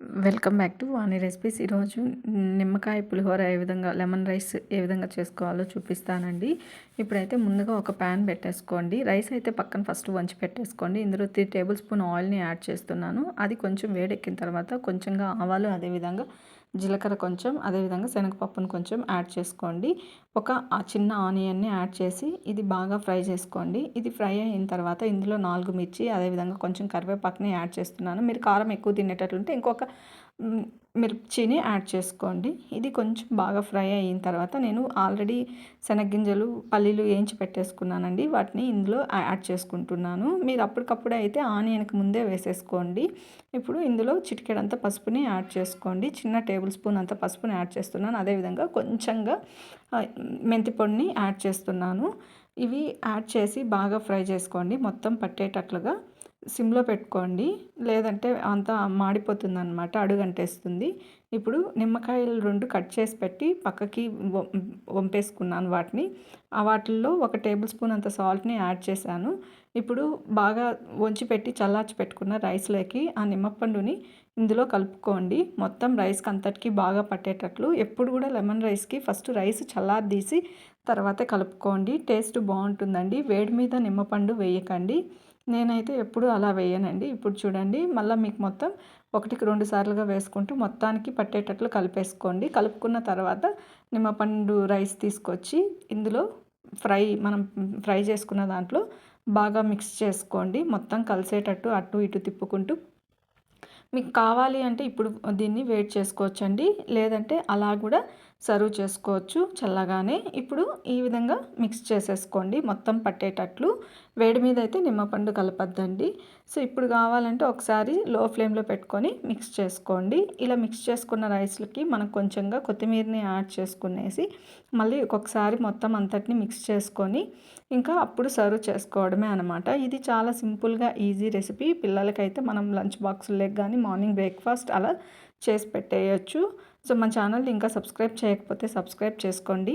Welcome back to Vani recipes. ఈరోజు నిమ్మకాయ పులిహోర lemon rice ఏ విధంగా చేసుకోవాలో చూపిస్తానండి. ఇప్పుడైతే ముందుగా ఒక ప్యాన్ పెట్టేసుకోండి. రైస్ అయితే పక్కన ఫస్ట్ వంచి పెట్టేసుకోండి. ఇందులో 3 టేబుల్ స్పూన్ ఆయిల్ని యాడ్ చేస్తున్నాను. అది కొంచెం వేడెక్కిన తర్వాత కొంచెంగా ఆవాలు, అదేవిధంగా జీలకర్ర కొంచెం, అదేవిధంగా శనగపప్పును కొంచెం యాడ్ చేసుకోండి. ఒక చిన్న ఆనియన్ని యాడ్ చేసి ఇది బాగా ఫ్రై చేసుకోండి. ఇది ఫ్రై అయిన తర్వాత ఇందులో 4 మిర్చి, అదేవిధంగా కొంచెం కరివేపాకుని యాడ్ చేస్తున్నాను. మీరు కారం ఎక్కువ తినేటట్లుంటే ఇంకొక మిర్చిని యాడ్ చేసుకోండి. ఇది కొంచెం బాగా ఫ్రై అయిన తర్వాత నేను ఆల్రెడీ శనగ్గింజలు, పల్లీలు వేయించి పెట్టేసుకున్నానండి. వాటిని ఇందులో యాడ్ చేసుకుంటున్నాను. మీరు అప్పటికప్పుడే అయితే ఆనియన్కి ముందే వేసేసుకోండి. ఇప్పుడు ఇందులో చిటికెడంత పసుపుని యాడ్ చేసుకోండి. చిన్న టేబుల్ స్పూన్ అంత పసుపుని యాడ్ చేస్తున్నాను. అదేవిధంగా కొంచెంగా మెంతి పొడిని యాడ్ చేస్తున్నాను. ఇవి యాడ్ చేసి బాగా ఫ్రై చేసుకోండి. మొత్తం పట్టేటట్లుగా సిమ్లో పెట్టుకోండి, లేదంటే అంతా మాడిపోతుందన్నమాట, అడుగంటేస్తుంది. ఇప్పుడు నిమ్మకాయలు 2 కట్ చేసి పెట్టి పక్కకి వంపేసుకున్నాను వాటిని. వాటిల్లో ఒక టేబుల్ స్పూన్ అంత సాల్ట్ని యాడ్ చేశాను. ఇప్పుడు బాగా వంచి పెట్టి చల్లార్చి పెట్టుకున్న రైస్లోకి ఆ నిమ్మపండుని ఇందులో కలుపుకోండి. మొత్తం రైస్కి అంతటికి బాగా పట్టేటట్లు. ఎప్పుడు కూడా లెమన్ రైస్కి ఫస్ట్ రైస్ చల్లారదీసి తర్వాతే కలుపుకోండి. టేస్ట్ బాగుంటుందండి. వేడి మీద నిమ్మపండు వేయకండి. నేనైతే ఎప్పుడు అలా వేయనండి. ఇప్పుడు చూడండి, మళ్ళీ మీకు మొత్తం 1కి 2 సార్లుగా వేసుకుంటూ మొత్తానికి పట్టేటట్లు కలిపేసుకోండి. కలుపుకున్న తర్వాత నిమ్మపండు రైస్ తీసుకొచ్చి ఇందులో మనం ఫ్రై చేసుకున్న దాంట్లో బాగా మిక్స్ చేసుకోండి. మొత్తం కలిసేటట్టు అటు ఇటు తిప్పుకుంటూ. మీకు కావాలి అంటే ఇప్పుడు దీన్ని వేడి చేసుకోవచ్చండి, లేదంటే అలా కూడా సర్వ్ చేసుకోవచ్చు చల్లగానే. ఇప్పుడు ఈ విధంగా మిక్స్ చేసేసుకోండి మొత్తం పట్టేటట్లు. వేడి మీద అయితే నిమ్మపండు కలపద్దండి. సో ఇప్పుడు కావాలంటే ఒకసారి లో ఫ్లేమ్లో పెట్టుకొని మిక్స్ చేసుకోండి. ఇలా మిక్స్ చేసుకున్న రైస్లకి మనం కొంచెంగా కొత్తిమీరని యాడ్ చేసుకునేసి మళ్ళీ ఒక్కొక్కసారి మొత్తం అంతటిని మిక్స్ చేసుకొని ఇంకా అప్పుడు సర్వ్ చేసుకోవడమే అనమాట. ఇది చాలా సింపుల్గా ఈజీ రెసిపీ. పిల్లలకైతే మనం లంచ్ బాక్సుల్లోకి కానీ మార్నింగ్ బ్రేక్ఫాస్ట్ అలా చేసి పెట్టేయచ్చు. సో మన ఛానల్ని ఇంకా సబ్స్క్రైబ్ చేయకపోతే సబ్స్క్రైబ్ చేసుకోండి.